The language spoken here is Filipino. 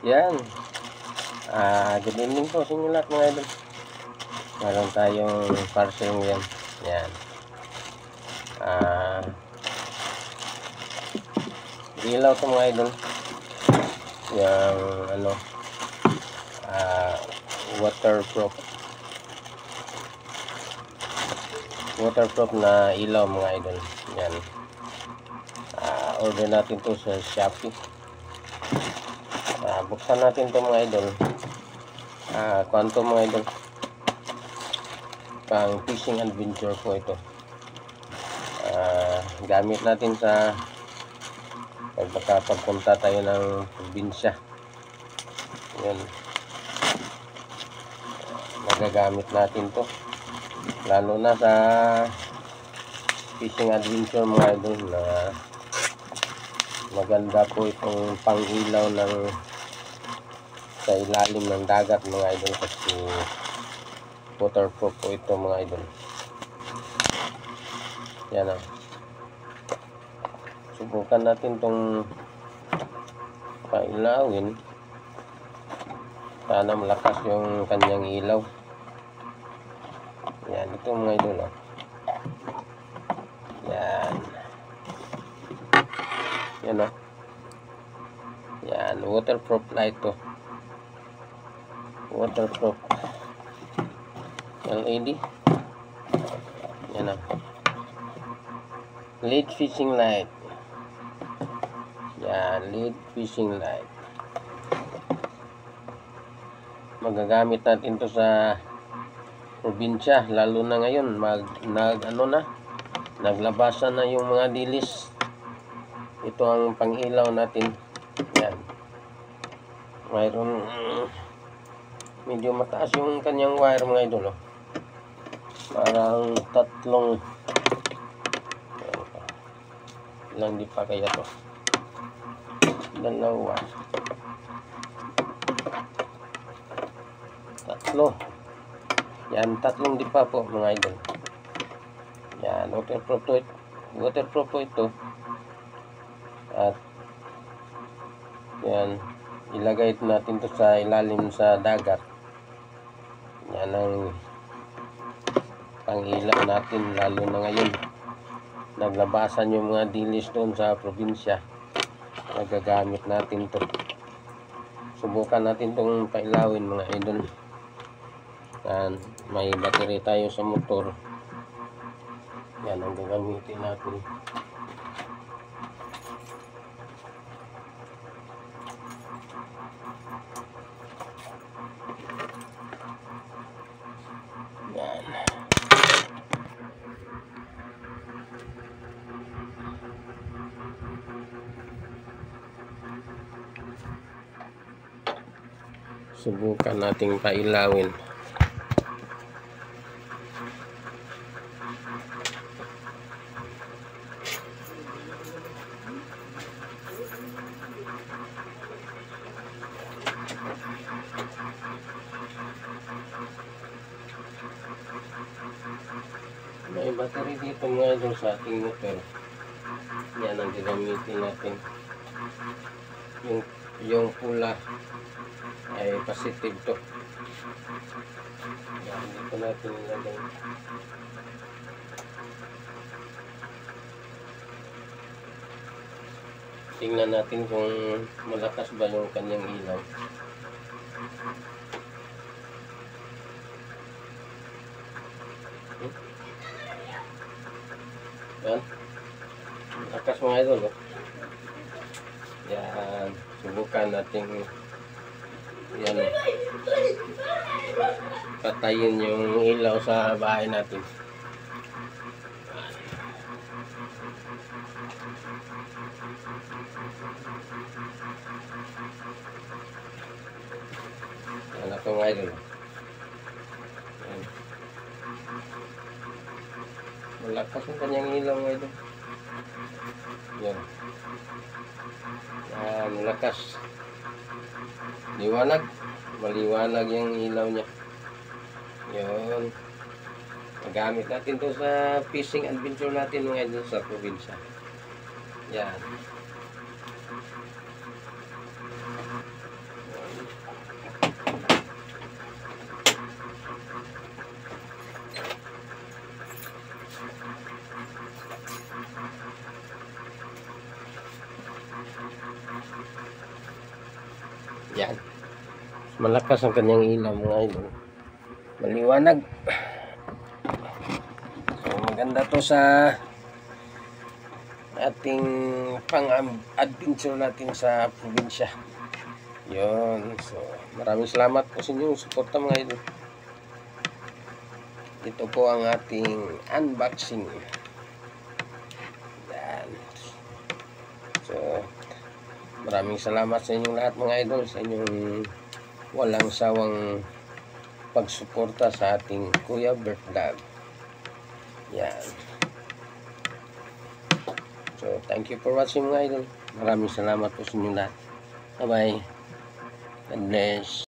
Yan. Good evening po sa inyo lahat mga idol. Meron tayong parcel ngayon. Yan. Ilaw to mga idol. Yung waterproof na ilaw mga idol. Yan. Order natin to sa Shopee. Buksan natin to mga idol. Kwanto mga idol, pang fishing adventure po ito. Gamit natin sa pagpunta tayo ng probinsya. Yun, magagamit natin to lalo na sa fishing adventure mga idol, na maganda po itong pang ilaw ng sa ilalim ng dagat mga idol, kasi waterproof po ito mga idol. Yan o. Subukan natin itong pailawin. Sana malakas yung kanyang ilaw. Yan, ito mga idol o. Yan. Yan o. Yan, waterproof light to. Waterproof LED. Yan o. LED fishing light. Yan, LED fishing light. Magagamit natin to sa probinsya, lalo na ngayon naglabasan na yung mga dilis. Ito ang pangilaw natin. Yan. Mayroon medyo mataas yung kanyang wire mga idol. Parang tatlong, ilang di pa kaya to? Dalawa, tatlo. Yan, tatlong di pa po mga idol. Yan, waterproof po ito. At yan, ilagay natin to sa ilalim sa dagat. Yan ang pangilaw natin, lalo na ngayon naglabasan yung mga dilis doon sa probinsya. Nagagamit natin to. Subukan natin tong pailawin mga idol. Yan, may battery tayo sa motor. Yan ang gagamitin natin. Yan. Subukan nating pailawin. May battery dito mga idol sa ating motor. Yan ang gagamitin natin. Yung pula ay positive to. Yan, dito natin ilagay. Tingnan natin kung malakas ba yung kanyang ilaw. Yan, malakas mga idol. Yan, subukan natin. Yan, patayin yung ilaw sa bahay natin. Yan ako mga idol. Yan. Malakas yung kanyang ilaw mga idol. Yan. Yan, malakas. Liwanag. Maliwanag yung ilaw niya. Yun. Magamit natin to sa fishing adventure natin mga idol sa probinsya. Yan. Yan. Malakas ang kanyang ilaw mga idol. Maliwanag. So maganda to sa ating pang-adventure natin sa probinsya. Yun. So maraming salamat po sa inyong suporta mga idol. Ito po ang ating unboxing. Yan. So maraming salamat sa inyong lahat mga idol, sa inyong walang sawang pagsuporta sa ating Kuya Bert Vlog. Yan. So, thank you for watching mga idol. Maraming salamat po sa inyong lahat. Bye-bye. God bless.